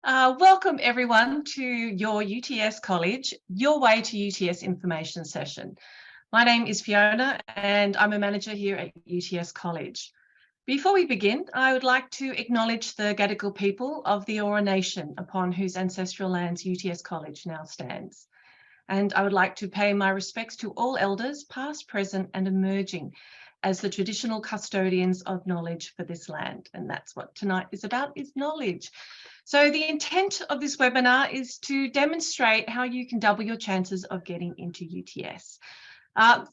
Welcome everyone to your UTS College, Your Way to UTS information session. My name is Fiona and I'm a manager here at UTS College. Before we begin, I would like to acknowledge the Gadigal people of the Eora Nation upon whose ancestral lands UTS College now stands. And I would like to pay my respects to all elders, past, present and emerging, as the traditional custodians of knowledge for this land. And that's what tonight is about, is knowledge. So the intent of this webinar is to demonstrate how you can double your chances of getting into UTS.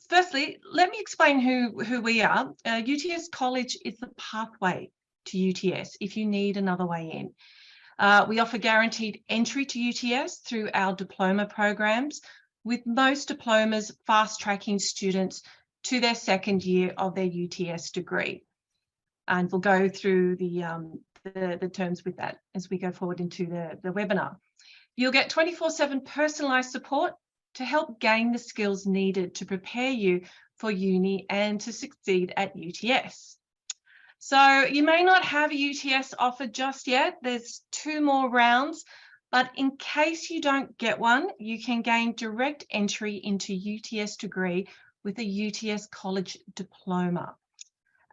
Firstly, let me explain who we are. UTS College is the pathway to UTS if you need another way in. We offer guaranteed entry to UTS through our diploma programs, with most diplomas fast-tracking students to their second year of their UTS degree. And we'll go through the terms with that as we go forward into the webinar. You'll get 24/7 personalised support to help gain the skills needed to prepare you for uni and to succeed at UTS. So you may not have a UTS offer just yet. There's 2 more rounds, but in case you don't get one, you can gain direct entry into UTS degree with a UTS College diploma.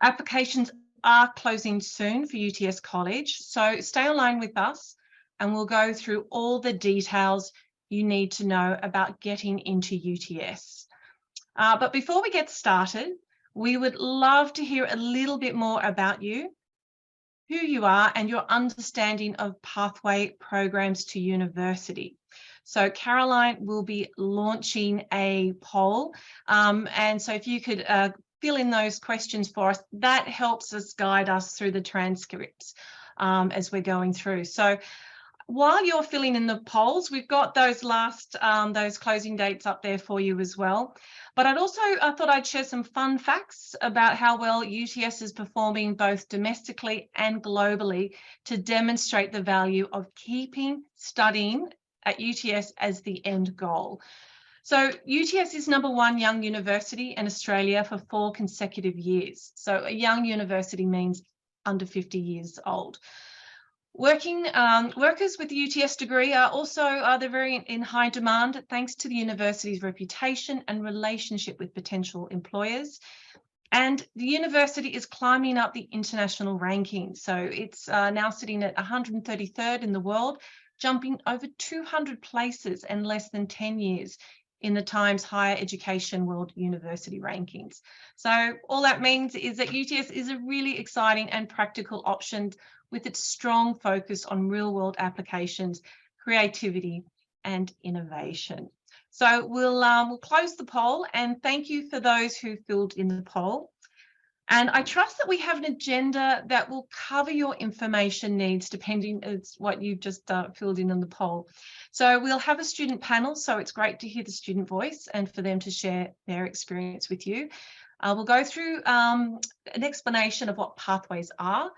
Applications are closing soon for UTS College, so stay online with us and we'll go through all the details you need to know about getting into UTS. But before we get started, we would love to hear a little bit more about you, who you are and your understanding of pathway programs to university. So Caroline will be launching a poll, and so if you could fill in those questions for us, that helps us guide us through the transcripts as we're going through. So while you're filling in the polls, we've got those those closing dates up there for you as well. But I thought I'd share some fun facts about how well UTS is performing both domestically and globally to demonstrate the value of keeping studying at UTS as the end goal. So UTS is #1 young university in Australia for 4 consecutive years. So a young university means under 50 years old. Workers with the UTS degree are also they're very in high demand thanks to the university's reputation and relationship with potential employers. And the university is climbing up the international rankings. So it's now sitting at 133rd in the world, jumping over 200 places in less than 10 years in the Times Higher Education World University Rankings. So all that means is that UTS is a really exciting and practical option with its strong focus on real-world applications, creativity, and innovation. So we'll close the poll, and thank you for those who filled in the poll. And I trust that we have an agenda that will cover your information needs depending on what you've just filled in the poll. So we'll have a student panel, so it's great to hear the student voice and for them to share their experience with you. We'll go through an explanation of what pathways are.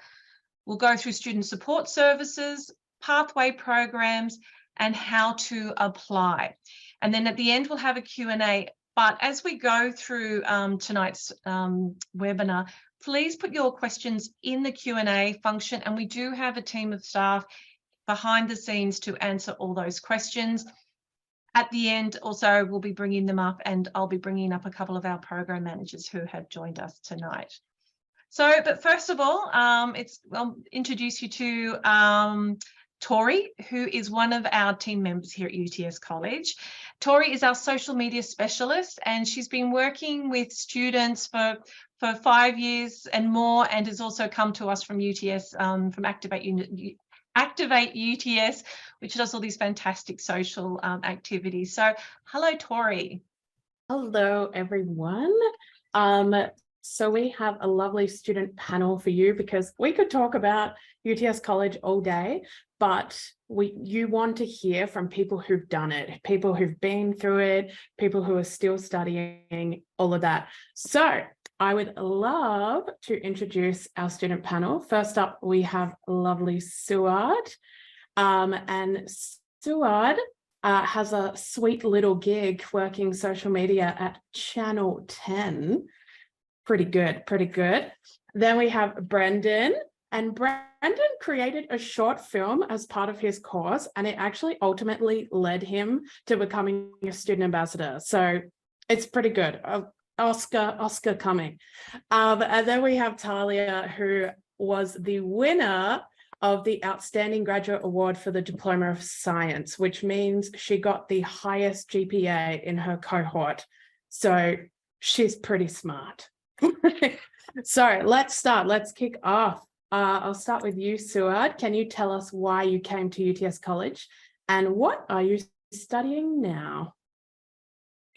We'll go through student support services, pathway programs, and how to apply. And then at the end, we'll have a Q&A. But as we go through tonight's webinar, please put your questions in the Q&A function, and we do have a team of staff behind the scenes to answer all those questions. At the end, also, we'll be bringing them up, and I'll be bringing up a couple of our program managers who have joined us tonight. So, but first of all, I'll introduce you to Tori, who is one of our team members here at UTS College. Tori is our social media specialist, and she's been working with students for 5 years and more, and has also come to us from UTS, from Activate UTS, which does all these fantastic social activities. So, hello, Tori. Hello, everyone. So we have a lovely student panel for you because we could talk about UTS College all day, but you want to hear from people who've done it, people who've been through it, people who are still studying, all of that. So I would love to introduce our student panel. First up, we have lovely Suad. And Suad has a sweet little gig working social media at Channel 10. Pretty good, pretty good. Then we have Brendan, and Brendan created a short film as part of his course, and it actually ultimately led him to becoming a student ambassador. So it's pretty good. Oscar coming. And then we have Talia, who was the winner of the Outstanding Graduate Award for the Diploma of Science, which means she got the highest GPA in her cohort. So she's pretty smart. So let's start. Let's kick off. I'll start with you, Suad. Can you tell us why you came to UTS College and what are you studying now?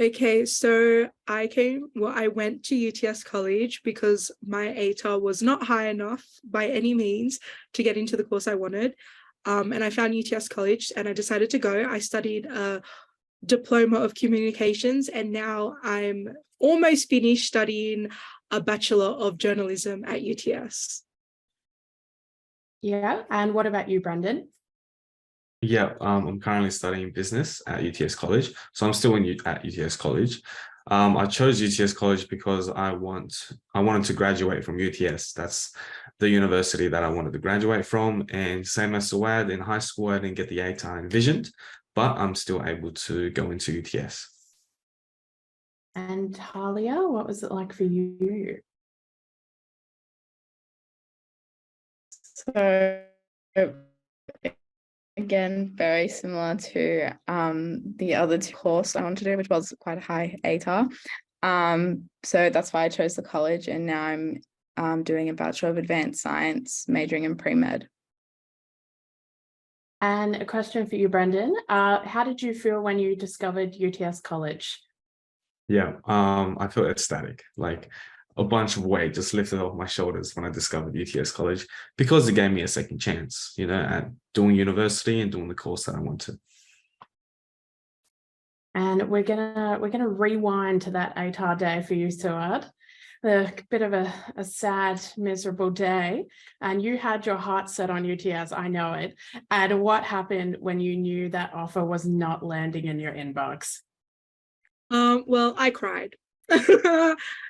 Okay, so I went to UTS College because my ATAR was not high enough by any means to get into the course I wanted. And I found UTS College and I decided to go. I studied a diploma of communications and now I'm almost finished studying a Bachelor of Journalism at UTS. Yeah, and what about you, Brendan? Yeah, I'm currently studying business at UTS College. So I'm still at UTS College. I chose UTS College because I wanted to graduate from UTS. That's the university that I wanted to graduate from. And same as Suad, in high school, I didn't get the ATAR envisioned, but I'm still able to go into UTS. And Talia, what was it like for you? So again, very similar to the other course I wanted to do, which was quite a high ATAR. So that's why I chose the college, and now I'm doing a Bachelor of Advanced Science, majoring in pre-med. And a question for you, Brendan. How did you feel when you discovered UTS College? Yeah, I feel ecstatic, like a bunch of weight just lifted off my shoulders when I discovered UTS College, because it gave me a second chance, at doing university and doing the course that I want to. And we're gonna rewind to that ATAR day for you, Suad. A bit of a sad, miserable day, and you had your heart set on UTS, I know it. And what happened when you knew that offer was not landing in your inbox? Well, I cried.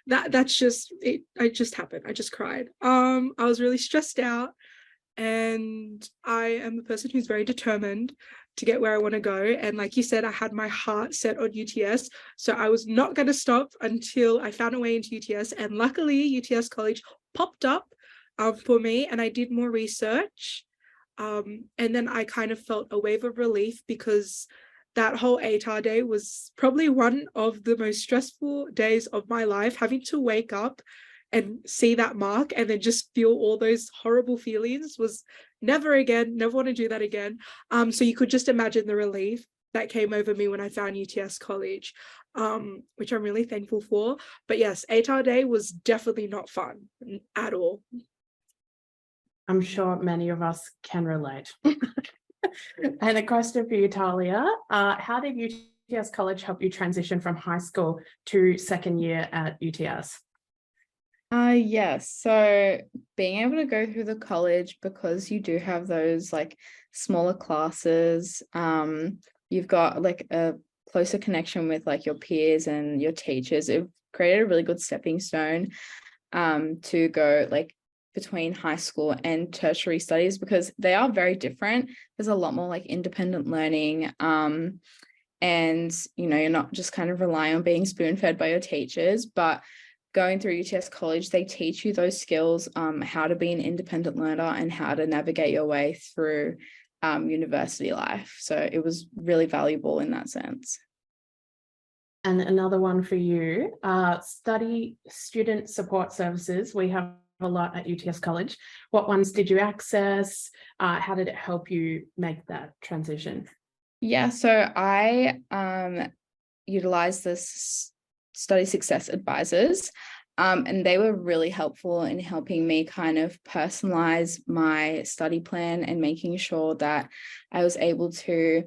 That's just it. It just happened. I just cried. I was really stressed out, and I am a person who's very determined to get where I want to go. And like you said, I had my heart set on UTS, so I was not going to stop until I found a way into UTS. And luckily, UTS College popped up for me, and I did more research. And then I kind of felt a wave of relief, because that whole ATAR day was probably one of the most stressful days of my life, having to wake up and see that mark and then just feel all those horrible feelings was never want to do that again. So you could just imagine the relief that came over me when I found UTS College, which I'm really thankful for. But yes, ATAR day was definitely not fun at all. I'm sure many of us can relate. And a question for you, Talia. How did UTS College help you transition from high school to second year at UTS? Yes, so being able to go through the college, because you do have those like smaller classes, you've got like a closer connection with like your peers and your teachers. It created a really good stepping stone to go like between high school and tertiary studies, because they are very different. There's a lot more like independent learning, and you're not just kind of relying on being spoon-fed by your teachers. But going through UTS College, they teach you those skills, how to be an independent learner and how to navigate your way through university life. So it was really valuable in that sense. And another one for you, study student support services. We have a lot at UTS College. What ones did you access? How did it help you make that transition? Yeah, so I utilized this study success advisors, and they were really helpful in helping me kind of personalize my study plan and making sure that I was able to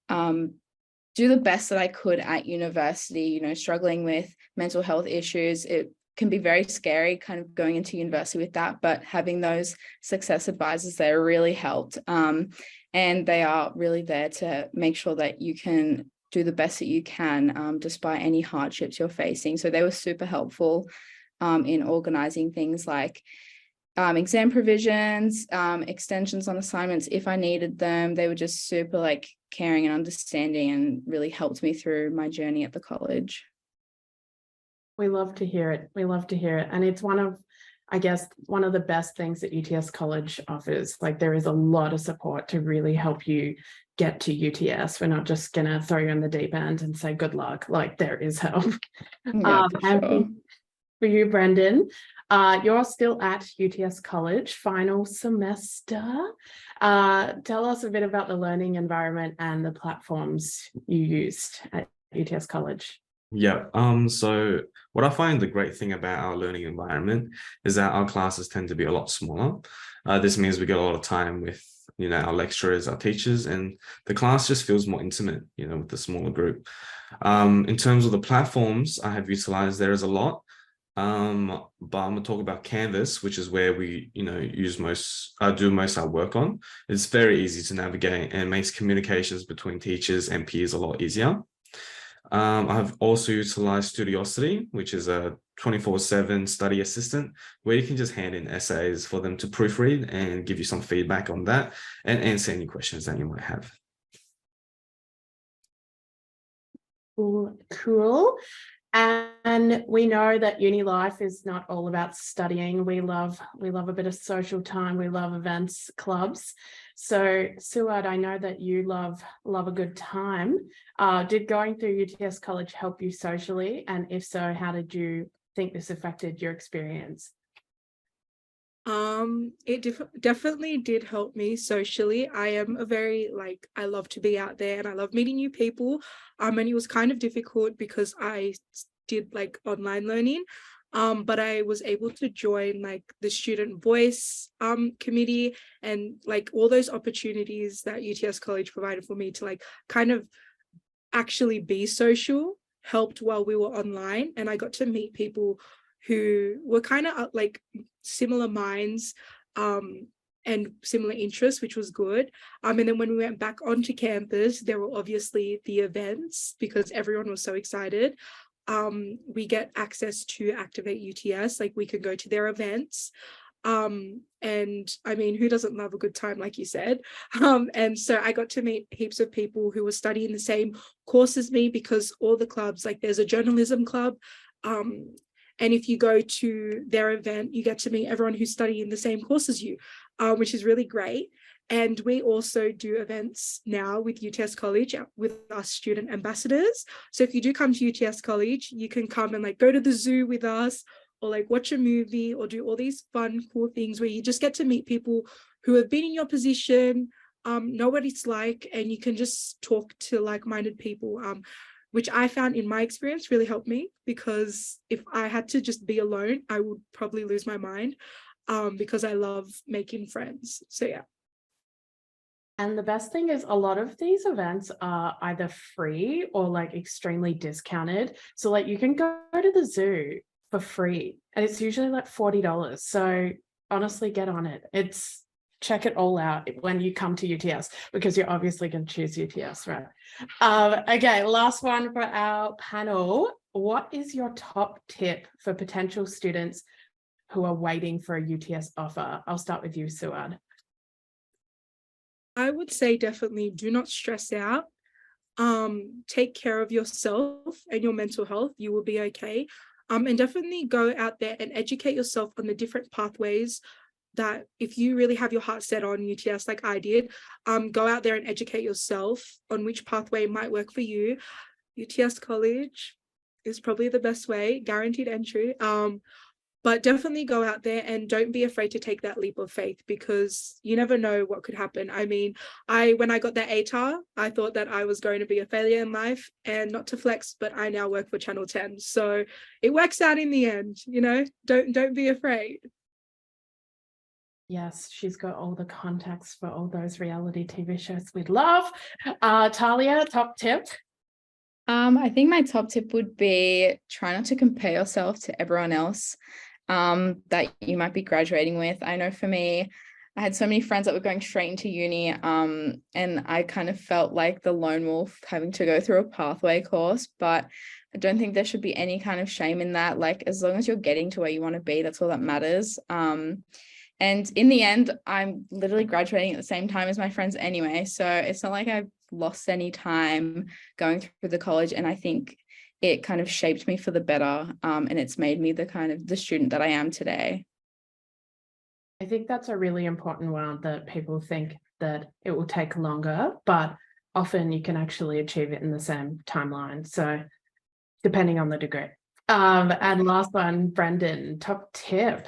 do the best that I could at university. Struggling with mental health issues, it can be very scary kind of going into university with that, but having those success advisors there really helped. And they are really there to make sure that you can do the best that you can, despite any hardships you're facing. So they were super helpful in organizing things like exam provisions, extensions on assignments if I needed them. They were just super like caring and understanding and really helped me through my journey at the college. We love to hear it. We love to hear it. And it's one of, I guess, one of the best things that UTS College offers. Like there is a lot of support to really help you get to UTS. We're not just going to throw you in the deep end and say good luck. Like there is help. Yeah, for And sure. for you, Brendan, you're still at UTS College, final semester. Tell us a bit about the learning environment and the platforms you used at UTS College. Yeah. So what I find the great thing about our learning environment is that our classes tend to be a lot smaller. This means we get a lot of time with, our lecturers, our teachers, and the class just feels more intimate, with the smaller group. In terms of the platforms I have utilized, there is a lot. But I'm gonna talk about Canvas, which is where we, do most of our work on. It's very easy to navigate and makes communications between teachers and peers a lot easier. I've also utilized Studiosity, which is a 24/7 study assistant where you can just hand in essays for them to proofread and give you some feedback on that and answer any questions that you might have. Cool. And we know that uni life is not all about studying. We love a bit of social time. We love events, clubs. So Suad, I know that you love a good time. Did going through UTS College help you socially? And if so, how did you think this affected your experience? It definitely did help me socially. I am a very I love to be out there and I love meeting new people. And it was kind of difficult because I did online learning. But I was able to join the student voice committee and all those opportunities that UTS College provided for me to kind of actually be social helped while we were online, and I got to meet people who were kind of similar minds and similar interests, which was good. And then when we went back onto campus, there were obviously the events because everyone was so excited. We get access to Activate UTS, we could go to their events. And who doesn't love a good time, like you said? And so I got to meet heaps of people who were studying the same course as me because all the clubs, there's a journalism club. And if you go to their event, you get to meet everyone who's studying the same course as you, which is really great. And we also do events now with UTS College with our student ambassadors. So if you do come to UTS College, you can come and go to the zoo with us or watch a movie or do all these fun, cool things where you just get to meet people who have been in your position, know what it's like, and you can just talk to like-minded people, which I found in my experience really helped me because if I had to just be alone, I would probably lose my mind because I love making friends. So yeah. And the best thing is a lot of these events are either free or extremely discounted. So you can go to the zoo for free and it's usually $40. So honestly, get on it. Check it all out when you come to UTS because you're obviously going to choose UTS, right? Okay, last one for our panel. What is your top tip for potential students who are waiting for a UTS offer? I'll start with you, Suad. I would say definitely do not stress out. Take care of yourself and your mental health. You will be okay. And definitely go out there and educate yourself on the different pathways that if you really have your heart set on UTS like I did, go out there and educate yourself on which pathway might work for you. UTS College is probably the best way, guaranteed entry. But definitely go out there and don't be afraid to take that leap of faith because you never know what could happen. When I got that ATAR, I thought that I was going to be a failure in life, and not to flex, but I now work for Channel 10. So it works out in the end, don't be afraid. Yes, she's got all the contacts for all those reality TV shows we'd love. Talia, top tip? I think my top tip would be try not to compare yourself to everyone else that you might be graduating with. I know for me, I had so many friends that were going straight into uni, and I kind of felt like the lone wolf having to go through a pathway course, but I don't think there should be any kind of shame in that. As long as you're getting to where you want to be, that's all that matters. And in the end, I'm literally graduating at the same time as my friends anyway. So it's not like I've lost any time going through the college. And I think it kind of shaped me for the better. And it's made me the kind of the student that I am today. I think that's a really important one, that people think that it will take longer, but often you can actually achieve it in the same timeline. So depending on the degree. And last one, Brendan, top tip.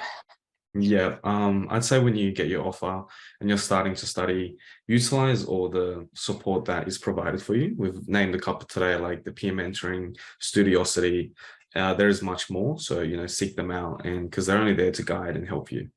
Yeah, I'd say when you get your offer and you're starting to study, utilize all the support that is provided for you. We've named a couple today, like the peer mentoring, Studiosity. There is much more, so seek them out, and because they're only there to guide and help you.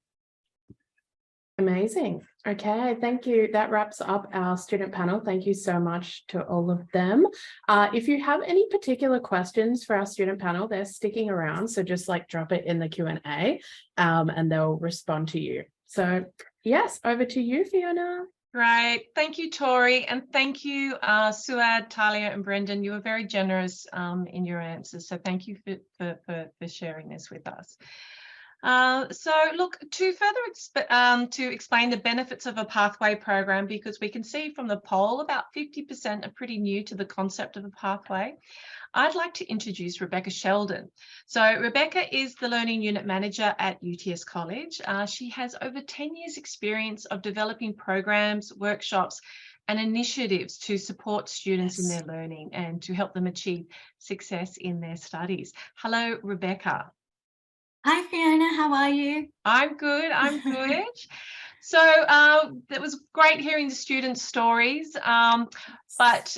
Amazing. Okay, thank you. That wraps up our student panel. Thank you so much to all of them. If you have any particular questions for our student panel, they're sticking around, so just drop it in the Q&A and they'll respond to you. So yes, over to you, Fiona. Great. Thank you, Tori. And thank you, Suad, Talia, and Brendan. You were very generous in your answers. So thank you for sharing this with us. So look, to further to explain the benefits of a pathway program, because we can see from the poll about 50% are pretty new to the concept of a pathway, I'd like to introduce Rebecca Sheldon. So Rebecca is the Learning Unit Manager at UTS College. She has over 10 years experience of developing programs, workshops, and initiatives to support students in their learning and to help them achieve success in their studies. Hello, Rebecca. Hi, Fiona. How are you? I'm good. I'm good. So it was great hearing the students' stories. But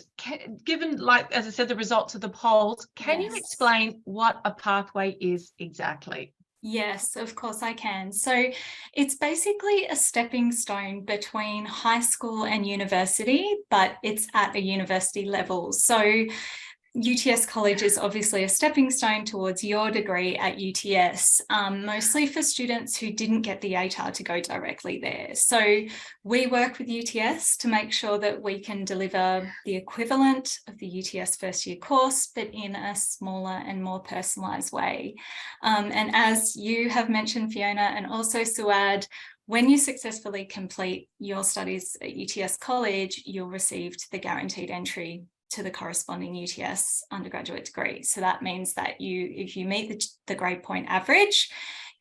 given, as I said, the results of the polls, can you explain what a pathway is exactly? Yes, of course I can. So it's basically a stepping stone between high school and university, but it's at a university level. So UTS College is obviously a stepping stone towards your degree at UTS, mostly for students who didn't get the ATAR to go directly there. So we work with UTS to make sure that we can deliver the equivalent of the UTS first year course, but in a smaller and more personalised way. And as you have mentioned, Fiona, and also Suad, when you successfully complete your studies at UTS College, you'll receive the guaranteed entry to the corresponding UTS undergraduate degree. So that means that if you meet the grade point average,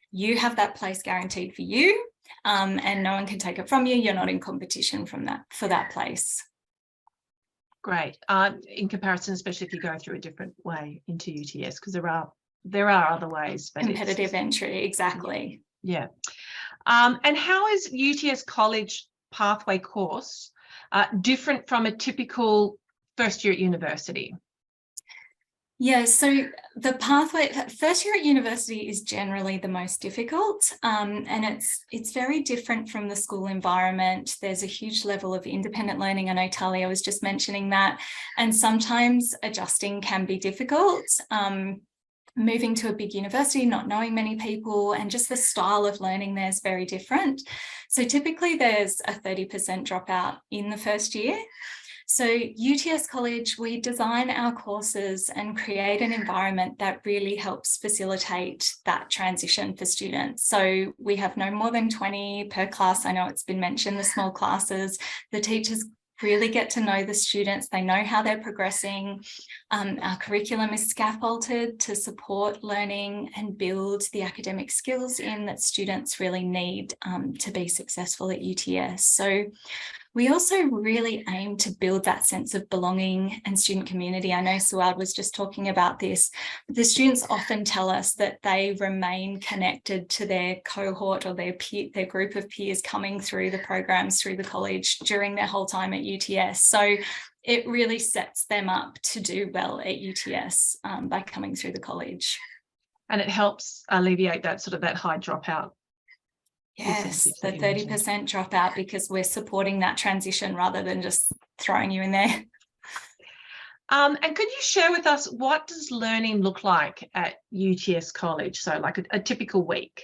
you have that place guaranteed for you, and no one can take it from you. You're not in competition for that place. Great. In comparison, especially if you go through a different way into UTS, because there are other ways. But competitive entry, exactly. Yeah. And how is UTS College pathway course different from a typical first year at university? Yeah, so the pathway, first year at university is generally the most difficult, and it's very different from the school environment. There's a huge level of independent learning. I know Talia was just mentioning that, and sometimes adjusting can be difficult. Moving to a big university, not knowing many people, and just the style of learning there is very different. So typically there's a 30% dropout in the first year. So UTS College, we design our courses and create an environment that really helps facilitate that transition for students. So we have no more than 20 per class. I know it's been mentioned, the small classes. The teachers really get to know the students. They know how they're progressing. Our curriculum is scaffolded to support learning and build the academic skills in that students really need to be successful at UTS. So we also really aim to build that sense of belonging and student community. I know Suad was just talking about this. The students often tell us that they remain connected to their cohort or their group of peers coming through the programs through the college during their whole time at UTS. So it really sets them up to do well at UTS by coming through the college. And it helps alleviate that high dropout. Yes, the 30% dropout, because we're supporting that transition rather than just throwing you in there. And could you share with us, what does learning look like at UTS College? So like a typical week.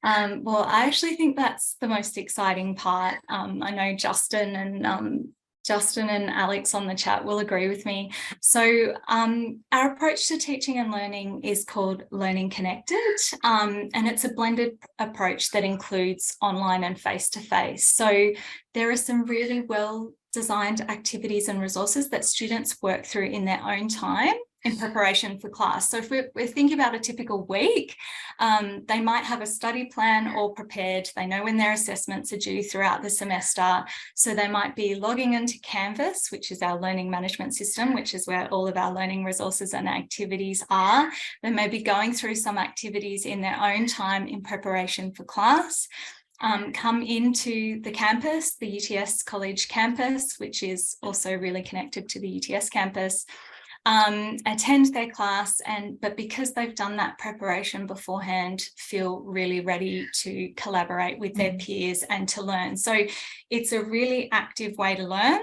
Well, I actually think that's the most exciting part. I know Justin and Justin and Alex on the chat will agree with me. So our approach to teaching and learning is called Learning Connected, and it's a blended approach that includes online and face-to-face. So there are some really well-designed activities and resources that students work through in their own time in preparation for class. So if we're thinking about a typical week, they might have a study plan all prepared. They know when their assessments are due throughout the semester. So they might be logging into Canvas, which is our learning management system, which is where all of our learning resources and activities are. They may be going through some activities in their own time in preparation for class. Come into the campus, the UTS College campus, which is also really connected to the UTS campus. Attend their class, but because they've done that preparation beforehand, feel really ready to collaborate with their peers and to learn. So it's a really active way to learn.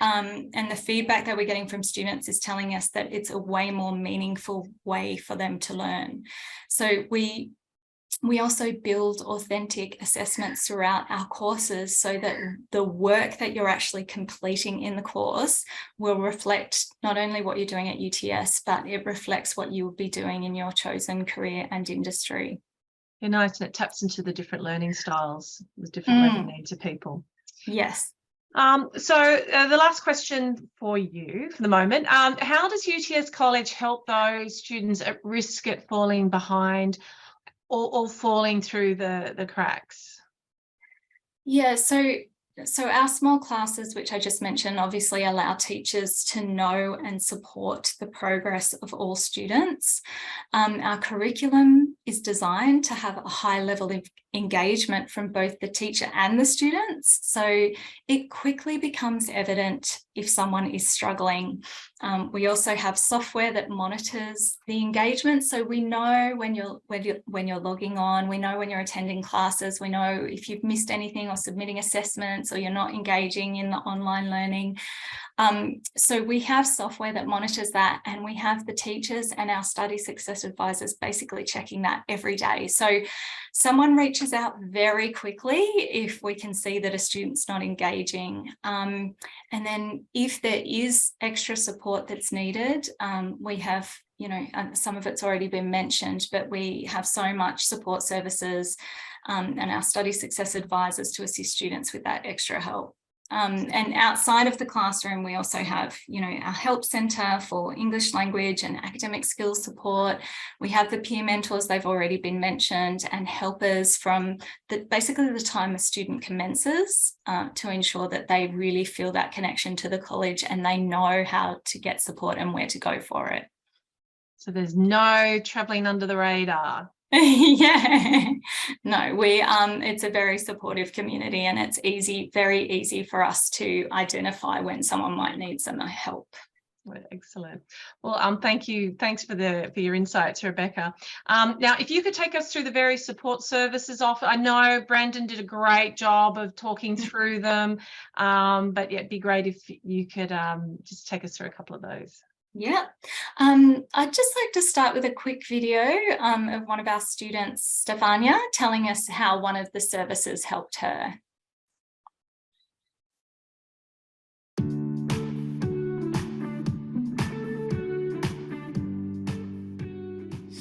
And the feedback that we're getting from students is telling us that it's a way more meaningful way for them to learn. So we also build authentic assessments throughout our courses so that the work that you're actually completing in the course will reflect not only what you're doing at UTS, but it reflects what you will be doing in your chosen career and industry. Yeah, nice, and it taps into the different learning styles with different learning needs of people. Yes. So the last question for you for the moment, how does UTS College help those students at risk at falling behind or falling through the cracks? Yeah, so our small classes, which I just mentioned, obviously allow teachers to know and support the progress of all students. Our curriculum is designed to have a high level of engagement from both the teacher and the students. So it quickly becomes evident if someone is struggling. We also have software that monitors the engagement. So we know when you're logging on, we know when you're attending classes, we know if you've missed anything or submitting assessments or you're not engaging in the online learning. So we have software that monitors that, and we have the teachers and our study success advisors basically checking that every day. So someone reaches out very quickly if we can see that a student's not engaging. And then if there is extra support that's needed, we have, some of it's already been mentioned, but we have so much support services and our study success advisors to assist students with that extra help. And outside of the classroom, we also have, our help centre for English language and academic skills support. We have the peer mentors, they've already been mentioned, and helpers from basically the time a student commences to ensure that they really feel that connection to the college and they know how to get support and where to go for it. So there's no travelling under the radar. Yeah, no, it's a very supportive community, and it's very easy for us to identify when someone might need some help. Excellent. Well, thank you. Thanks for your insights, Rebecca. Now, if you could take us through the various support services offered. I know Brandon did a great job of talking through them, but yeah, it'd be great if you could just take us through a couple of those. Yeah, I'd just like to start with a quick video of one of our students, Stefania, telling us how one of the services helped her.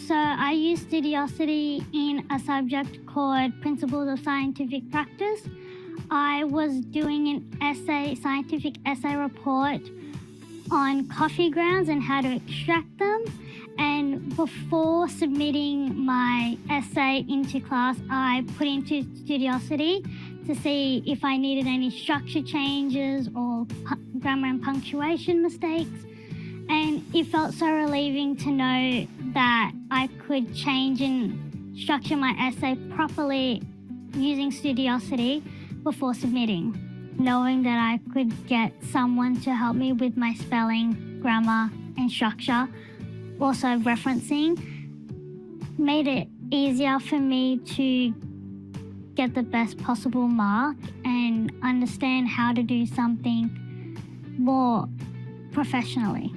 So I use Studiosity in a subject called Principles of Scientific Practice. I was doing an scientific essay report on coffee grounds and how to extract them. And before submitting my essay into class, I put into Studiosity to see if I needed any structure changes or grammar and punctuation mistakes. And it felt so relieving to know that I could change and structure my essay properly using Studiosity before submitting. Knowing that I could get someone to help me with my spelling, grammar and structure, also referencing, made it easier for me to get the best possible mark and understand how to do something more professionally.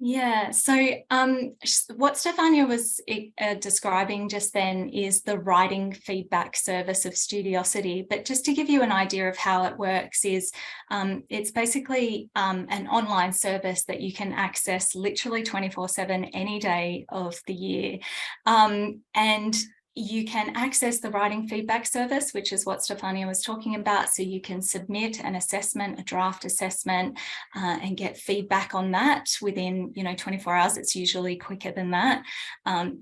Yeah, so what Stefania was describing just then is the writing feedback service of Studiosity. But just to give you an idea of how it works is it's basically an online service that you can access literally 24/7 any day of the year. And you can access the writing feedback service, which is what Stefania was talking about. So you can submit an assessment, a draft assessment, and get feedback on that within, 24 hours. It's usually quicker than that,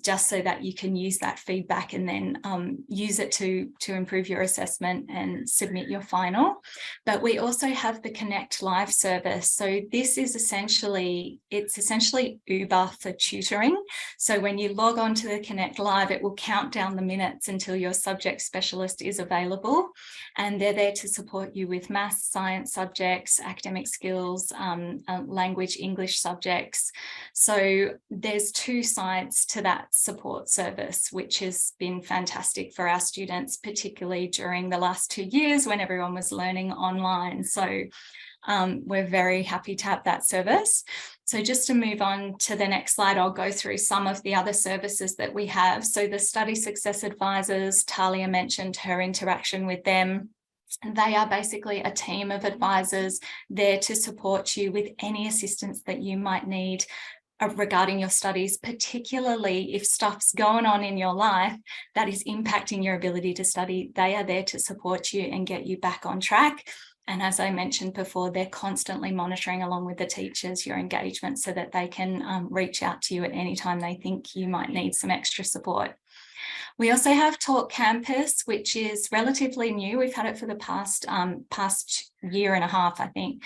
just so that you can use that feedback and then use it to improve your assessment and submit your final. But we also have the Connect Live service. So this is essentially Uber for tutoring. So when you log on to the Connect Live, it will count down the minutes until your subject specialist is available, and they're there to support you with maths, science subjects, academic skills, language, English subjects. So there's two sides to that support service, which has been fantastic for our students, particularly during the last 2 years when everyone was learning online. So we're very happy to have that service. So just to move on to the next slide, I'll go through some of the other services that we have. So the study success advisors, Talia mentioned her interaction with them. They are basically a team of advisors there to support you with any assistance that you might need regarding your studies, particularly if stuff's going on in your life that is impacting your ability to study. They are there to support you and get you back on track. And as I mentioned before, they're constantly monitoring along with the teachers your engagement so that they can reach out to you at any time they think you might need some extra support. We also have Talk Campus, which is relatively new. We've had it for the past year and a half, I think.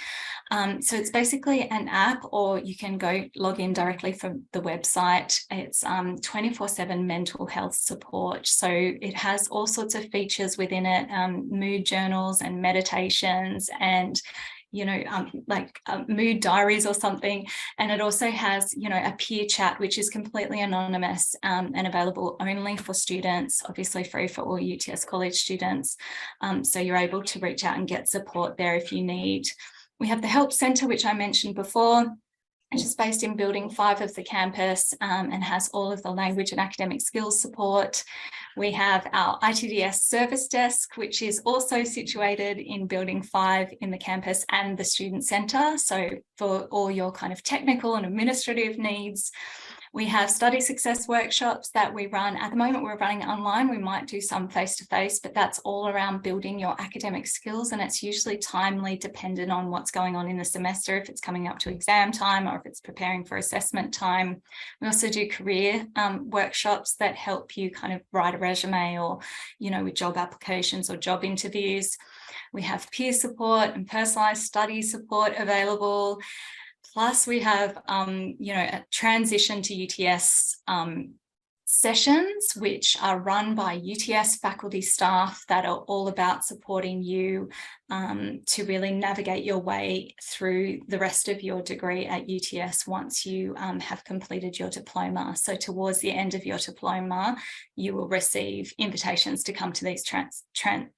So it's basically an app, or you can go log in directly from the website. It's 24/7 mental health support. So it has all sorts of features within it, mood journals and meditations and mood diaries or something. And it also has, a peer chat, which is completely anonymous and available only for students, obviously free for all UTS College students. So you're able to reach out and get support there if you need. We have the Help Centre, which I mentioned before, which is based in Building 5 of the campus and has all of the language and academic skills support. We have our ITDS service desk, which is also situated in Building 5 in the campus and the student centre. So for all your kind of technical and administrative needs. We have study success workshops that we run. At the moment, we're running online. We might do some face-to-face, but that's all around building your academic skills. And it's usually timely, dependent on what's going on in the semester, if it's coming up to exam time or if it's preparing for assessment time. We also do career workshops that help you kind of write a resume or, with job applications or job interviews. We have peer support and personalised study support available. Plus we have, a transition to UTS sessions, which are run by UTS faculty staff that are all about supporting you to really navigate your way through the rest of your degree at UTS once you have completed your diploma. So towards the end of your diploma, you will receive invitations to come to these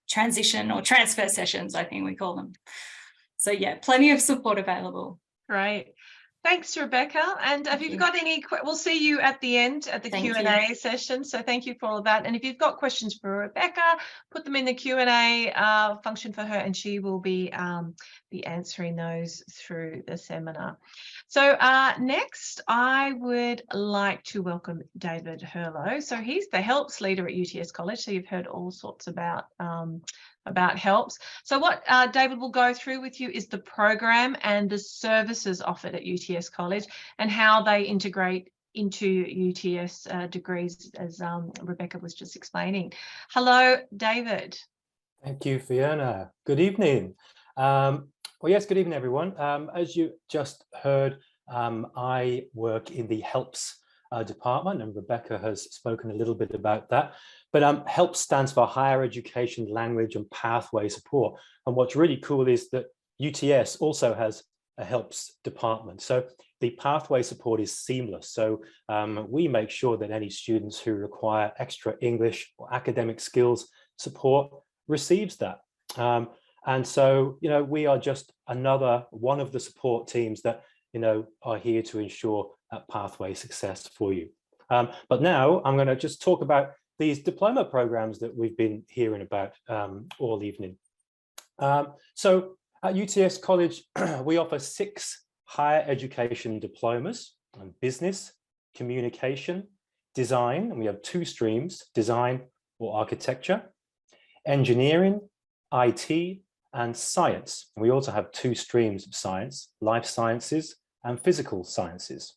transition or transfer sessions, I think we call them. So yeah, plenty of support available. Great. Thanks, Rebecca. And have you got any, we'll see you at the end at the Q&A session. So thank you for all of that. And if you've got questions for Rebecca, put them in the Q&A function for her, and she will be answering those through the seminar. So next, I would like to welcome David Hurlow. So he's the helps leader at UTS College. So you've heard all sorts about helps. So what David will go through with you is the program and the services offered at UTS College and how they integrate into UTS degrees, as Rebecca was just explaining. Hello, David. Thank you, Fiona. Good evening. Well, yes, good evening, everyone. As you just heard, I work in the helps department, and Rebecca has spoken a little bit about that. But HELPS stands for Higher Education Language and Pathway Support. And what's really cool is that UTS also has a HELPS department. So the pathway support is seamless. So we make sure that any students who require extra English or academic skills support receives that. And so, we are just another one of the support teams that are here to ensure that pathway success for you. But now I'm going to just talk about these diploma programs that we've been hearing about all evening. So at UTS College, we offer 6 higher education diplomas on business, communication, design, and we have 2 streams, design or architecture, engineering, IT, and science. And we also have 2 streams of science, life sciences and physical sciences.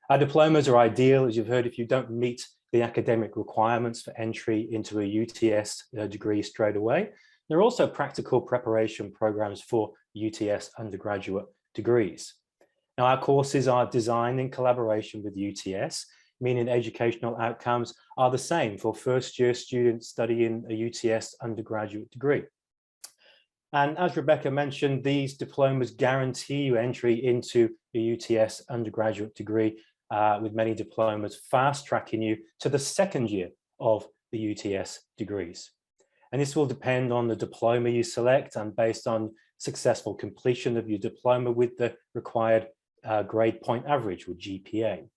Our diplomas are ideal, as you've heard, if you don't meet the academic requirements for entry into a UTS degree straight away. There are also practical preparation programs for UTS undergraduate degrees. Now, our courses are designed in collaboration with UTS, meaning educational outcomes are the same for first-year students studying a UTS undergraduate degree. And as Rebecca mentioned, these diplomas guarantee you entry into a UTS undergraduate degree, with many diplomas fast-tracking you to the 2nd year of the UTS degrees. And this will depend on the diploma you select and based on successful completion of your diploma with the required grade point average, or GPA.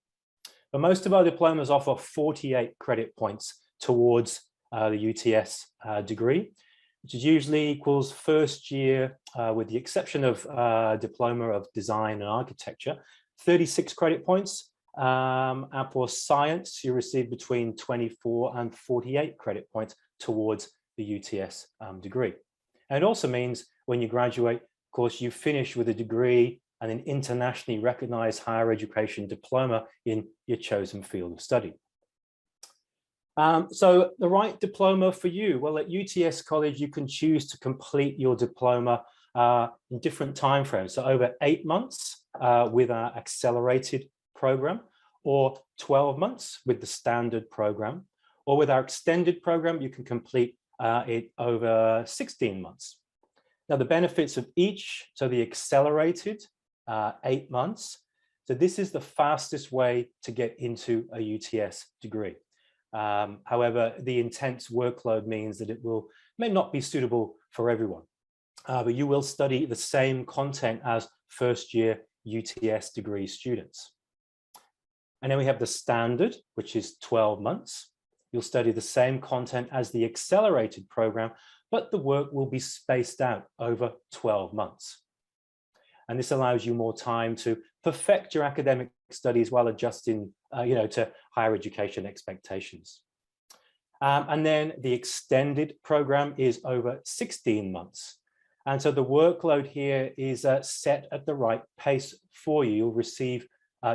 But most of our diplomas offer 48 credit points towards the UTS degree, which is usually equals first year, with the exception of diploma of design and architecture, 36 credit points. And for science, you receive between 24 and 48 credit points towards the UTS degree. And it also means when you graduate, of course, you finish with a degree and an internationally recognized higher education diploma in your chosen field of study. So the right diploma for you, well, at UTS College, you can choose to complete your diploma in different timeframes. So over 8 months with our accelerated program, or 12 months with the standard program, or with our extended program, you can complete it over 16 months. Now, the benefits of each, so the accelerated, 8 months. So this is the fastest way to get into a UTS degree. However, the intense workload means that it may not be suitable for everyone, but you will study the same content as first-year UTS degree students. And then we have the standard, which is 12 months. You'll study the same content as the accelerated program, but the work will be spaced out over 12 months. And this allows you more time to perfect your academic studies while adjusting, to higher education expectations. And then the extended program is over 16 months. And so the workload here is set at the right pace for you. You'll receive,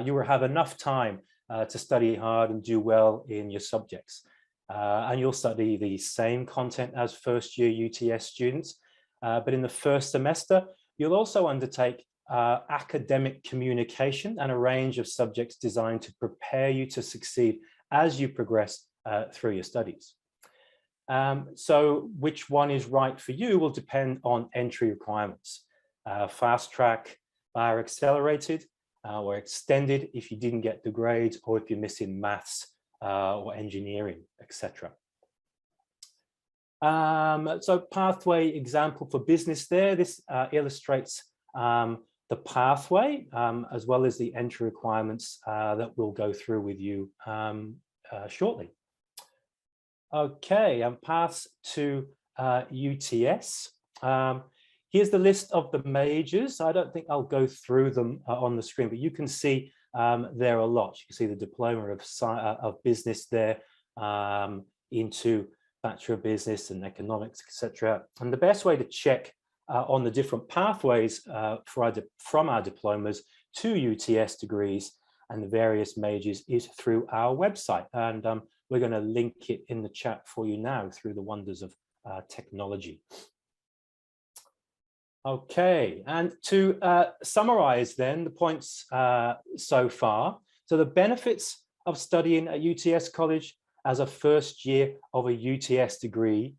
you will have enough time to study hard and do well in your subjects. And you'll study the same content as first-year UTS students. But in the first semester, you'll also undertake academic communication and a range of subjects designed to prepare you to succeed as you progress through your studies. So which one is right for you will depend on entry requirements. Fast track, or accelerated, or extended if you didn't get the grades, or if you're missing maths or engineering, etc. So pathway example for business there. This illustrates the pathway as well as the entry requirements that we'll go through with you shortly. Okay, and paths to UTS. Here's the list of the majors. I don't think I'll go through them on the screen, but you can see there are a lot. You can see the diploma of business there into Bachelor of Business and Economics, etc. And the best way to check on the different pathways from our diplomas to UTS degrees and the various majors is through our website. And we're going to link it in the chat for you now through the wonders of technology. Okay, and to summarize then the points so far. So the benefits of studying at UTS College as a first year of a UTS degree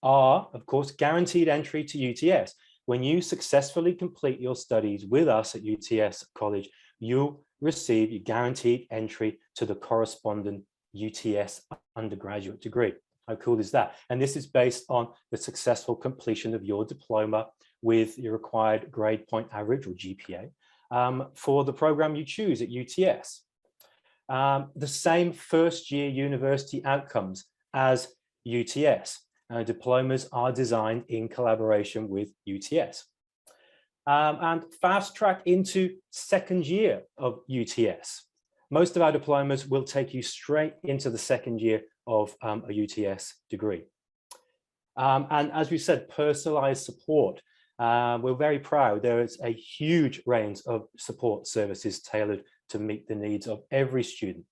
are, of course, guaranteed entry to UTS. When you successfully complete your studies with us at UTS College, you'll receive your guaranteed entry to the corresponding UTS undergraduate degree. How cool is that? And this is based on the successful completion of your diploma with your required grade point average, or GPA, for the program you choose at UTS. The same first-year university outcomes as UTS. Diplomas are designed in collaboration with UTS. And fast track into second year of UTS. Most of our diplomas will take you straight into the second year of a UTS degree. And as we said, personalized support. We're very proud. There is a huge range of support services tailored to meet the needs of every student.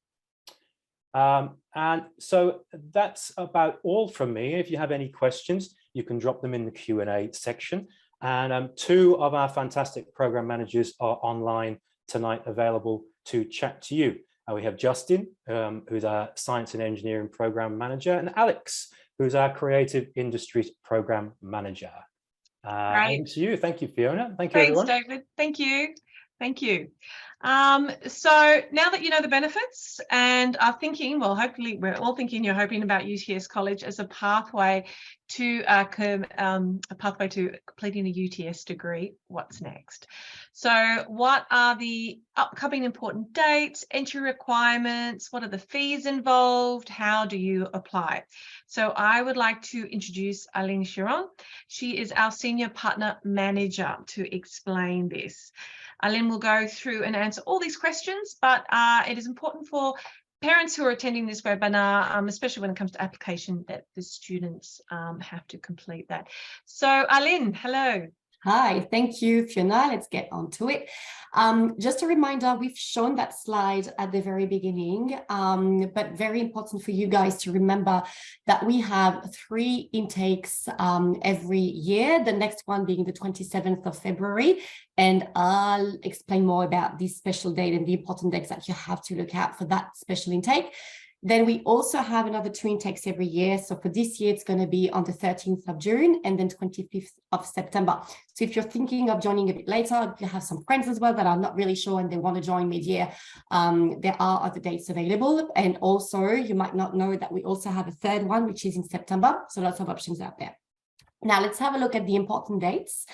And so that's about all from me. If you have any questions, you can drop them in the Q&A section. And two of our fantastic program managers are online tonight, available to chat to you. We have Justin, who's our Science and Engineering Program Manager, and Alex, who's our Creative Industries Program Manager. Great. And to you. Thank you, Fiona. Thank you, Thanks, everyone. David. Thank you. Thank you. So now that you know the benefits and are thinking, well, hopefully we're all thinking you're hoping about UTS College as a pathway to completing a UTS degree, what's next? So what are the upcoming important dates, entry requirements? What are the fees involved? How do you apply? So I would like to introduce Aline Chiron. She is our Senior Partner Manager to explain this. Aline will go through and answer all these questions, but it is important for parents who are attending this webinar, especially when it comes to application, that the students have to complete that. So Aline, hello. Hi, thank you, Fiona. Let's get on to it. Just a reminder, we've shown that slide at the very beginning, but very important for you guys to remember that we have 3 intakes every year, the next one being the 27th of February. And I'll explain more about this special date and the important dates that you have to look out for that special intake. Then we also have another 2 intakes every year. So for this year, it's going to be on the 13th of June and then 25th of September. So if you're thinking of joining a bit later, if you have some friends as well that are not really sure and they want to join mid-year, there are other dates available. And also, you might not know that we also have a third one, which is in September. So lots of options out there. Now, let's have a look at the important dates.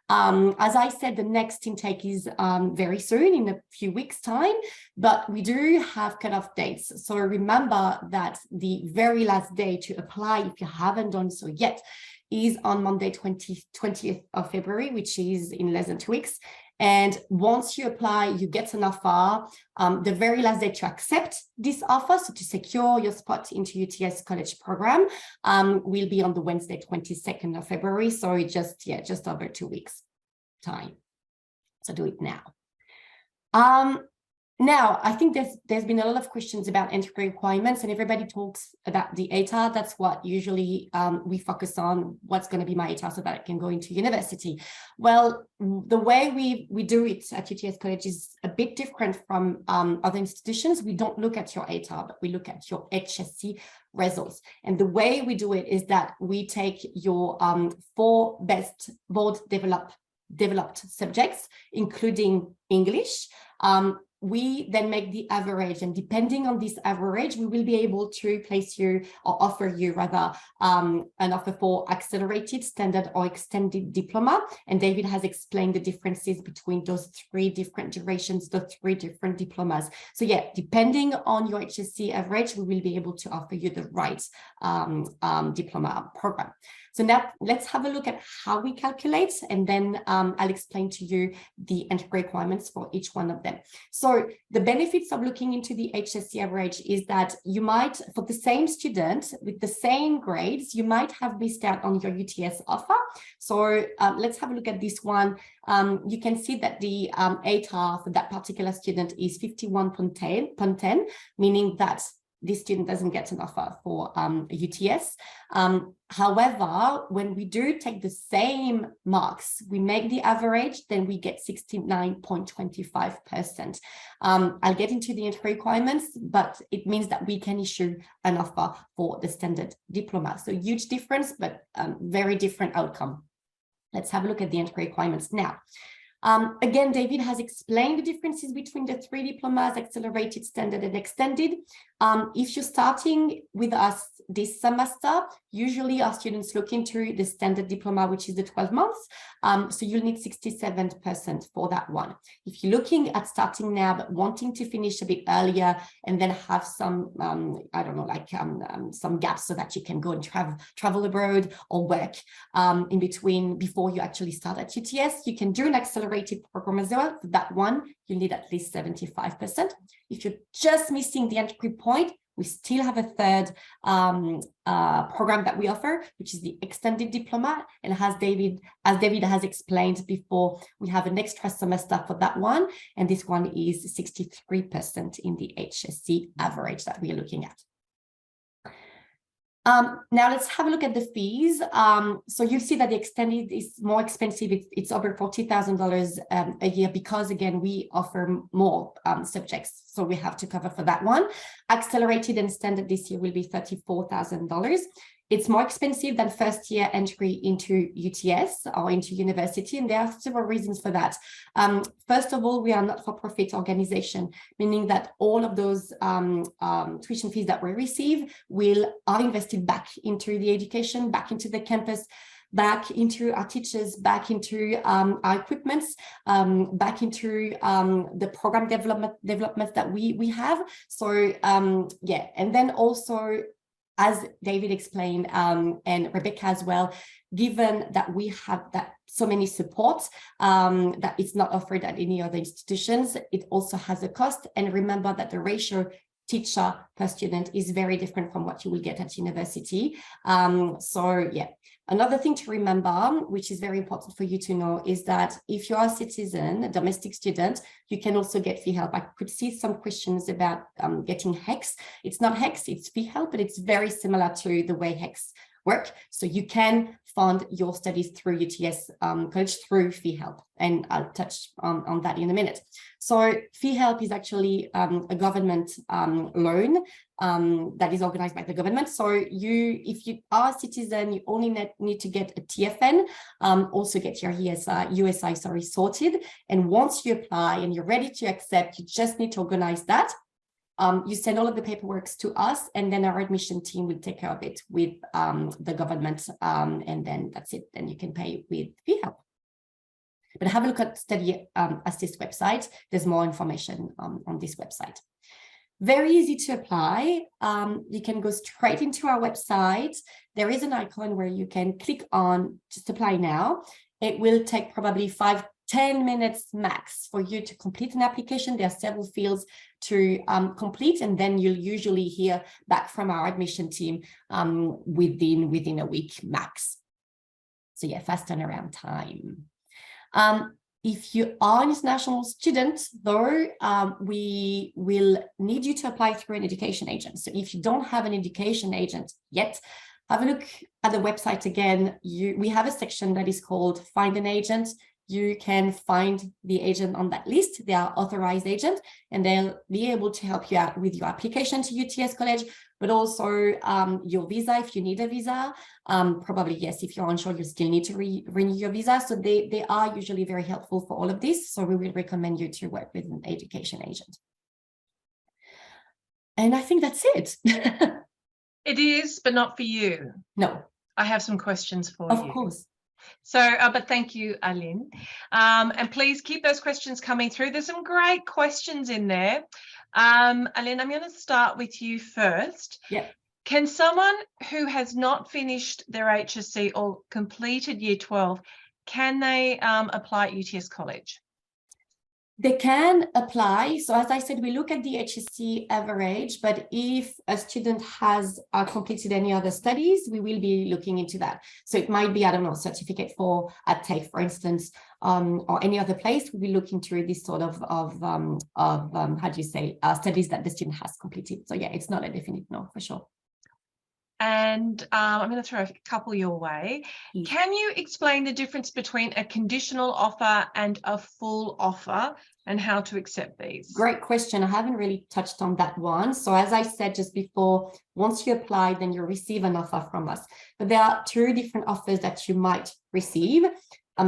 As I said, the next intake is very soon, in a few weeks' time, but we do have cut-off dates. So remember that the very last day to apply, if you haven't done so yet, is on Monday, 20th of February, which is in less than 2 weeks. And once you apply, you get an offer. The very last day to accept this offer, so to secure your spot into UTS College program, will be on the Wednesday, 22nd of February. So just over 2 weeks time. So do it now. Now, I think there's been a lot of questions about entry requirements, and everybody talks about the ATAR. That's what usually we focus on. What's going to be my ATAR so that I can go into university? Well, the way we do it at UTS College is a bit different from other institutions. We don't look at your ATAR, but we look at your HSC results. And the way we do it is that we take your 4 best board developed subjects, including English. We then make the average, and depending on this average, we will be able to place you or offer you rather an offer for accelerated, standard or extended diploma. And David has explained the differences between those 3 different durations, the 3 different diplomas. So yeah, depending on your HSC average, we will be able to offer you the right diploma program. So now let's have a look at how we calculate, and then I'll explain to you the entry requirements for each one of them. So the benefits of looking into the HSC average is that you might, for the same student with the same grades, you might have missed out on your UTS offer. So let's have a look at this one. You can see that the ATAR for that particular student is 51.10, meaning that this student doesn't get an offer for UTS. However, when we do take the same marks, we make the average, then we get 69.25%. I'll get into the entry requirements, but it means that we can issue an offer for the standard diploma. So huge difference, but very different outcome. Let's have a look at the entry requirements now. Again, David has explained the differences between the 3 diplomas, accelerated, standard, and extended. If you're starting with us this semester. Usually our students look into the standard diploma, which is the 12 months. So you'll need 67% for that one. If you're looking at starting now, but wanting to finish a bit earlier and then have some, I don't know, like some gaps so that you can go and travel abroad or work in between before you actually start at UTS, you can do an accelerated program as well. For that one, you need at least 75%. If you're just missing the entry point, we still have a third program that we offer, which is the extended diploma. And as David has explained before, we have an extra semester for that one. And this one is 63% in the HSC average that we are looking at. Now let's have a look at the fees. So you'll see that the extended is more expensive. It's over $40,000 a year because, again, we offer more subjects. So we have to cover for that one. Accelerated and standard this year will be $34,000. It's more expensive than first year entry into UTS or into university, and there are several reasons for that. First of all, we are not for-profit organization, meaning that all of those tuition fees that we receive are invested back into the education, back into the campus, back into our teachers, back into our equipments, back into the program developments that we have. So yeah, and then also, as David explained, and Rebecca as well, given that we have so many supports that it's not offered at any other institutions, it also has a cost. And remember that the ratio teacher per student is very different from what you will get at university. So yeah, another thing to remember, which is very important for you to know, is that if you're a citizen, a domestic student, you can also get fee help. I could see some questions about getting HECS. It's not HECS, it's fee help, but it's very similar to the way HECS work. So you can fund your studies through UTS College through fee help. And I'll touch on that in a minute. So fee help is actually a government loan that is organized by the government. So if you are a citizen, you only need to get a TFN, also get your USI sorted. And once you apply and you're ready to accept, you just need to organize that. You send all of the paperwork to us, and then our admission team will take care of it with the government, and then that's it. Then you can pay with fee help. But have a look at Study Assist website. There's more information on this website. Very easy to apply. You can go straight into our website. There is an icon where you can click on just apply now. It will take probably 5-10 minutes max for you to complete an application. There are several fields to complete, and then you'll usually hear back from our admission team within a week max. So yeah, fast turnaround time. If you are an international student, though, we will need you to apply through an education agent. So if you don't have an education agent yet, have a look at the website again. We have a section that is called Find an Agent. You can find the agent on that list. They are authorized agents, and they'll be able to help you out with your application to UTS College, but also your visa if you need a visa. Probably, yes, if you're unsure, you still need to renew your visa. So they are usually very helpful for all of this. So we will recommend you to work with an education agent. And I think that's it. It is, but not for you. No. I have some questions for you. Of course. So, but thank you, Aline. And please keep those questions coming through. There's some great questions in there. Aline, I'm going to start with you first. Yeah. Can someone who has not finished their HSC or completed Year 12, can they apply at UTS College? They can apply. So as I said, we look at the HSC average, but if a student has completed any other studies, we will be looking into that. So it might be, I don't know, certificate for at TAFE, for instance, or any other place. We will look into this sort of how do you say, studies that the student has completed. So yeah, it's not a definite no, for sure. And I'm going to throw a couple your way. Yes. Can you explain the difference between a conditional offer and a full offer and how to accept these? Great question. I haven't really touched on that one. So as I said just before, once you apply, then you receive an offer from us. But there are two different offers that you might receive.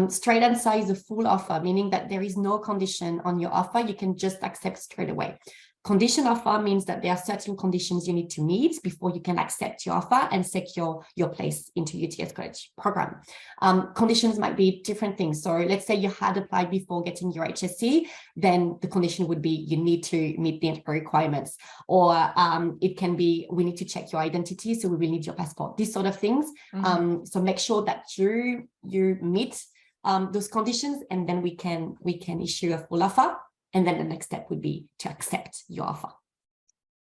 Straight answer is a full offer, meaning that there is no condition on your offer. You can just accept straight away. Condition offer means that there are certain conditions you need to meet before you can accept your offer and secure your place into UTS College program. Conditions might be different things. So let's say you had applied before getting your HSC, then the condition would be you need to meet the entry requirements. Or it can be, we need to check your identity, so we will need your passport, these sort of things. So make sure that you meet those conditions, and then we can issue a full offer. And then the next step would be to accept your offer.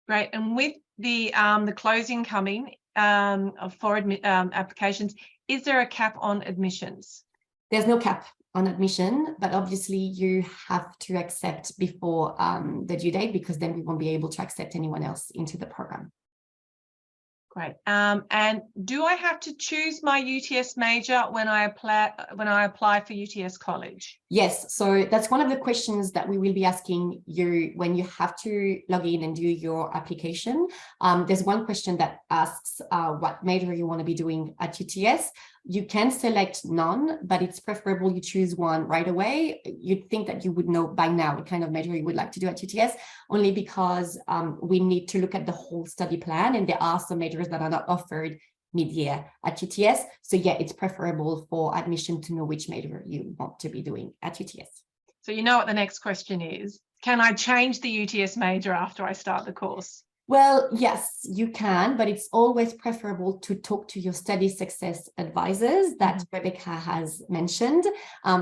Great. And with the closing coming for applications, is there a cap on admissions? There's no cap on admission, but obviously you have to accept before the due date, because then we won't be able to accept anyone else into the program. Great. And do I have to choose my UTS major when I apply for UTS College? Yes, so that's one of the questions that we will be asking you when you have to log in and do your application. There's one question that asks what major you want to be doing at UTS. You can select none, but it's preferable you choose one right away. You'd think that you would know by now what kind of major you would like to do at UTS, only because we need to look at the whole study plan, and there are some majors that are not offered mid-year at UTS. So yeah, it's preferable for admission to know which major you want to be doing at UTS. So you know what the next question is. Can I change the UTS major after I start the course? Well, yes, you can, but it's always preferable to talk to your study success advisors that Rebecca has mentioned,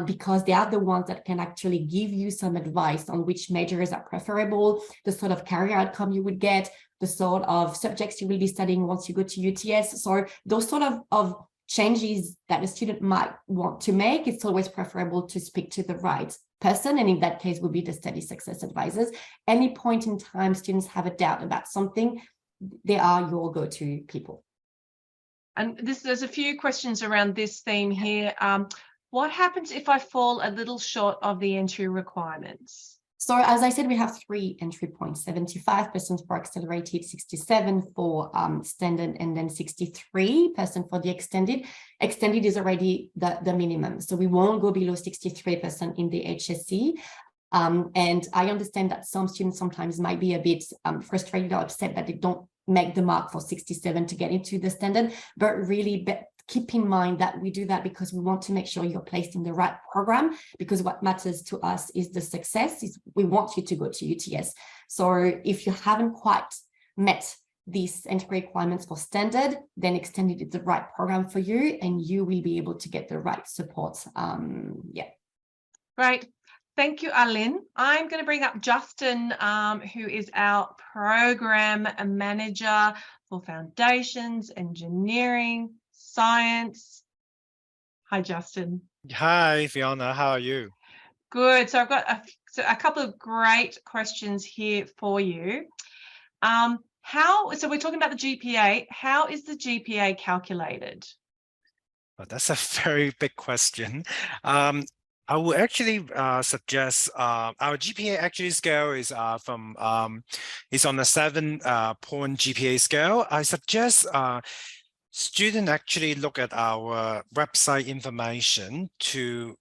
because they are the ones that can actually give you some advice on which majors are preferable, the sort of career outcome you would get, the sort of subjects you will be studying once you go to UTS. So those sort of changes that a student might want to make, it's always preferable to speak to the right person, and in that case would be the study success advisors. Any point in time students have a doubt about something, they are your go-to people. And there's a few questions around this theme here. What happens if I fall a little short of the entry requirements? So as I said, we have 3 entry points, 75% for accelerated, 67 for standard, and then 63% for the extended. Extended is already the minimum. So we won't go below 63% in the HSC. And I understand that some students sometimes might be a bit frustrated or upset that they don't make the mark for 67 to get into the standard, but really keep in mind that we do that because we want to make sure you're placed in the right program, because what matters to us is the success. We want you to go to UTS. So if you haven't quite met these entry requirements for standard, then extended is the right program for you, and you will be able to get the right support. Yeah. Great. Thank you, Arlene. I'm going to bring up Justin, who is our program manager for foundations, engineering, science. Hi, Justin. Hi, Fiona. How are you? Good. So I've got a couple of great questions here for you. So we're talking about the GPA. How is the GPA calculated? Well, that's a very big question. I would actually suggest our GPA actually scale is is on a 7-point GPA scale. I suggest students actually look at our website information to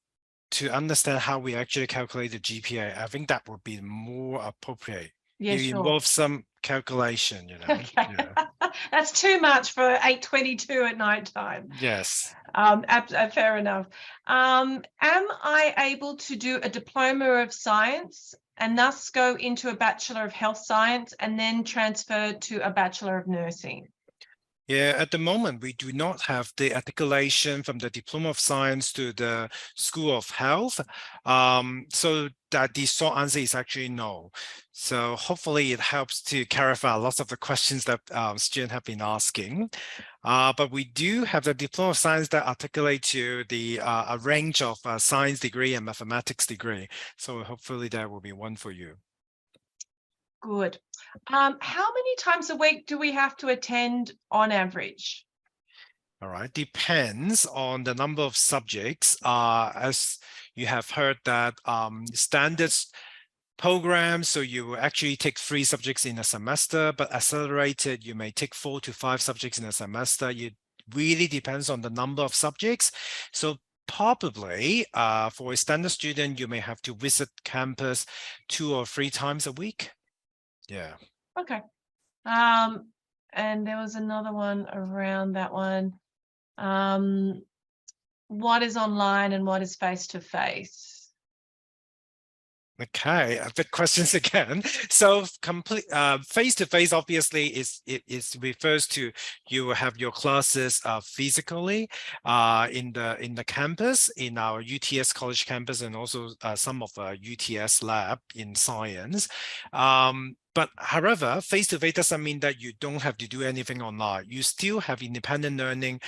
understand how we actually calculate the GPA. I think that would be more appropriate. Yeah, it sure. involves some calculation, you know. Okay. Yeah. That's too much for 8:22 at night time. Yes. Fair enough. Am I able to do a diploma of science and thus go into a Bachelor of Health Science and then transfer to a Bachelor of Nursing? Yeah, at the moment, we do not have the articulation from the Diploma of Science to the School of Health. So that the short answer is actually no. So hopefully it helps to clarify lots of the questions that students have been asking. But we do have the Diploma of Science that articulate to the a range of science degree and mathematics degree. So hopefully that will be one for you. Good. How many times a week do we have to attend on average? All right, depends on the number of subjects. As you have heard that standard programs, so you will actually take 3 subjects in a semester, but accelerated, you may take 4 to 5 subjects in a semester. It really depends on the number of subjects. So probably for a standard student, you may have to visit campus 2 or 3 times a week. Yeah. Okay. And there was another one around that one. What is online and what is face-to-face? Okay, the questions again. So complete face-to-face obviously is refers to you will have your classes physically in the campus, in our UTS College campus, and also some of UTS lab in science. But however, face-to-face doesn't mean that you don't have to do anything online. You still have independent learning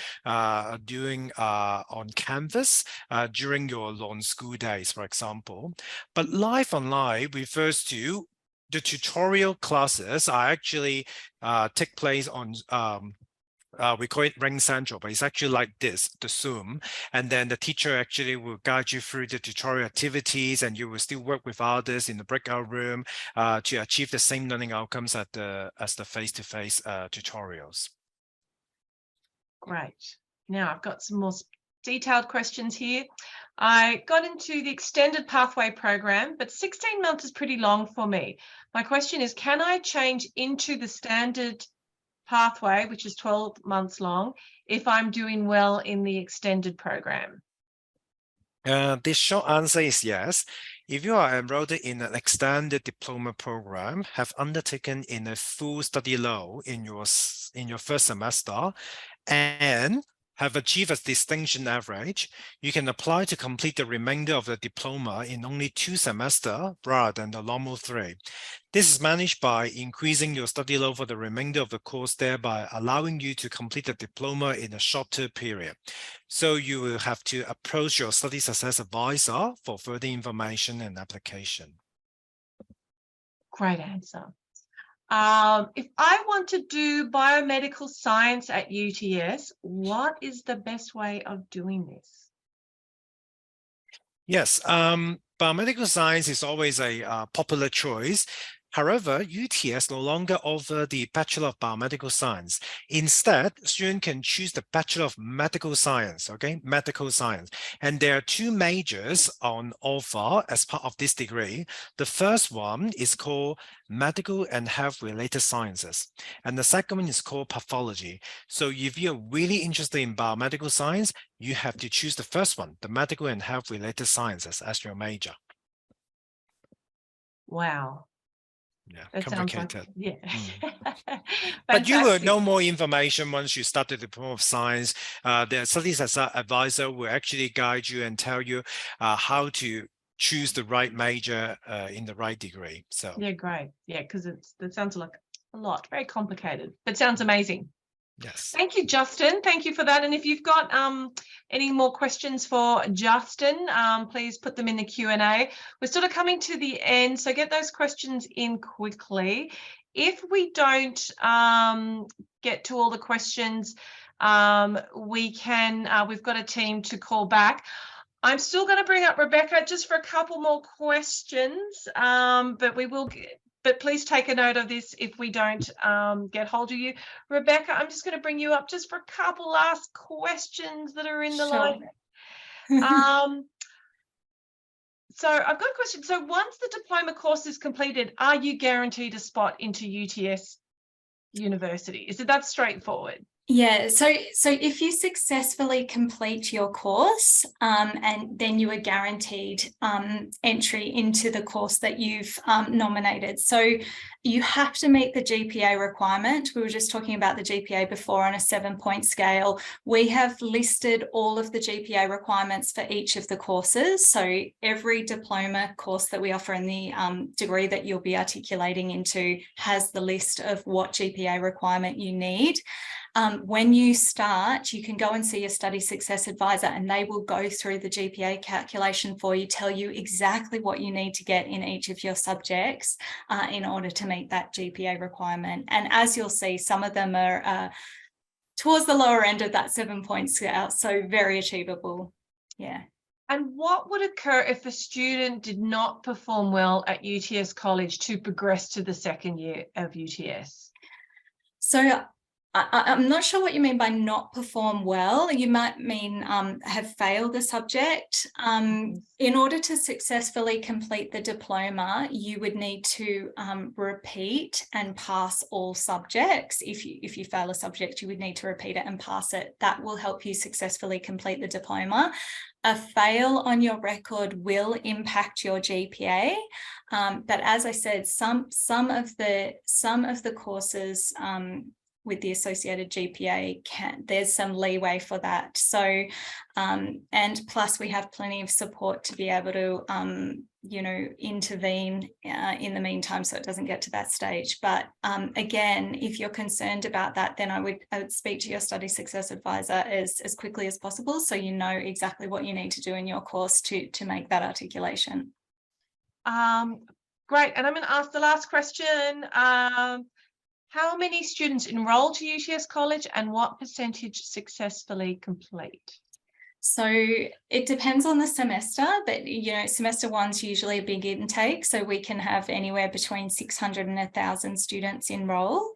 doing on campus during your long school days, for example. But live online refers to the tutorial classes are actually take place on we call it Ring Central, but it's actually like this, the Zoom. And then the teacher actually will guide you through the tutorial activities, and you will still work with others in the breakout room to achieve the same learning outcomes as the face-to-face tutorials. Great. Now I've got some more detailed questions here. I got into the extended pathway program, but 16 months is pretty long for me. My question is, can I change into the standard pathway, which is 12 months long, if I'm doing well in the extended program? The short answer is yes. If you are enrolled in an extended diploma program, have undertaken in a full study load in your first semester, and have achieved a distinction average, you can apply to complete the remainder of the diploma in only 2 semesters rather than the normal 3. This is managed by increasing your study load for the remainder of the course, thereby allowing you to complete the diploma in a shorter period. So you will have to approach your study success advisor for further information and application. Great answer. If I want to do biomedical science at UTS, what is the best way of doing this? Yes, biomedical science is always a popular choice. However, UTS no longer offer the Bachelor of Biomedical Science. Instead, students can choose the Bachelor of Medical Science, okay, medical science. And there are 2 majors on offer as part of this degree. The first one is called Medical and Health-Related Sciences. And the second one is called Pathology. So if you're really interested in biomedical science, you have to choose the first one, the Medical and Health-Related Sciences, as your major. Wow. Yeah, That complicated. sounds like, yeah. But you will Fantastic. know more information once you start the Diploma of Science. The study success advisor will actually guide you and tell you how to choose the right major in the right degree. So Yeah, great. Yeah, because that sounds like a lot, very complicated, but sounds amazing. yes. Thank you, Justin. Thank you for that. And if you've got any more questions for Justin, please put them in the Q&A. We're sort of coming to the end, so get those questions in quickly. If we don't get to all the questions, we've got a team to call back. I'm still going to bring up Rebecca just for a couple more questions, but please take a note of this if we don't get hold of you. Rebecca, I'm just going to bring you up just for a couple last questions that are in the line. So I've got a question. So once the diploma course is completed, are you guaranteed a spot into UTS University? Is it that straightforward? Yeah, so if you successfully complete your course and then you are guaranteed entry into the course that you've nominated. So you have to meet the GPA requirement. We were just talking about the GPA before on a 7-point scale. We have listed all of the GPA requirements for each of the courses. So every diploma course that we offer in the degree that you'll be articulating into has the list of what GPA requirement you need. When you start, you can go and see your study success advisor and they will go through the GPA calculation for you, tell you exactly what you need to get in each of your subjects in order to meet that GPA requirement. And as you'll see, some of them are towards the lower end of that 7-point scale, so very achievable. Yeah. And what would occur if a student did not perform well at UTS College to progress to the second year of UTS? So I'm not sure what you mean by not perform well. You might mean have failed the subject. In order to successfully complete the diploma, you would need to repeat and pass all subjects. If you fail a subject, you would need to repeat it and pass it. That will help you successfully complete the diploma. A fail on your record will impact your GPA, but as I said, some of the courses with the associated GPA, there's some leeway for that. So, and plus we have plenty of support to be able to, you know, intervene in the meantime, so it doesn't get to that stage. But again, if you're concerned about that, then I would speak to your study success advisor as quickly as possible, so you know exactly what you need to do in your course to make that articulation. Great, and I'm going to ask the last question. How many students enroll to UTS College and what percentage successfully complete? So it depends on the semester, but you know, semester one's usually a big intake, so we can have anywhere between 600 and 1,000 students enroll,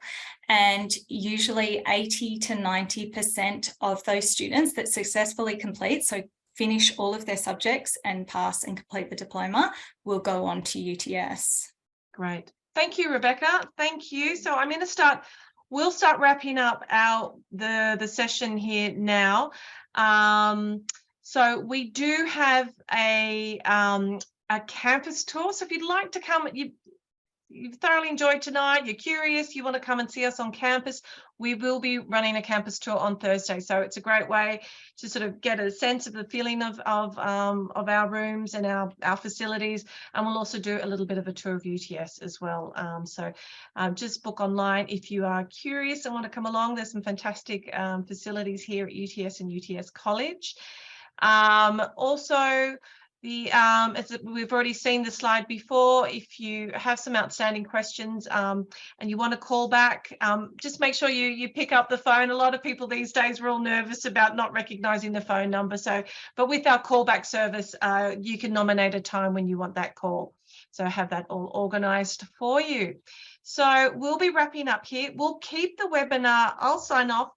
and usually 80 to 90% of those students that successfully complete, so finish all of their subjects and pass and complete the diploma, will go on to UTS. Great. Thank you, Rebecca. Thank you. So I'm going to start, we'll start wrapping up the session here now. So we do have a campus tour. So if you'd like to come, you've thoroughly enjoyed tonight, you're curious, you want to come and see us on campus, we will be running a campus tour on Thursday. So it's a great way to sort of get a sense of the feeling of our rooms and our facilities. And we'll also do a little bit of a tour of UTS as well. So just book online if you are curious and want to come along. There's some fantastic facilities here at UTS and UTS College. Also, as we've already seen the slide before, if you have some outstanding questions and you want to call back, just make sure you pick up the phone. A lot of people these days are all nervous about not recognizing the phone number. So, but with our callback service, you can nominate a time when you want that call. So have that all organized for you. So we'll be wrapping up here. We'll keep the webinar. I'll sign off.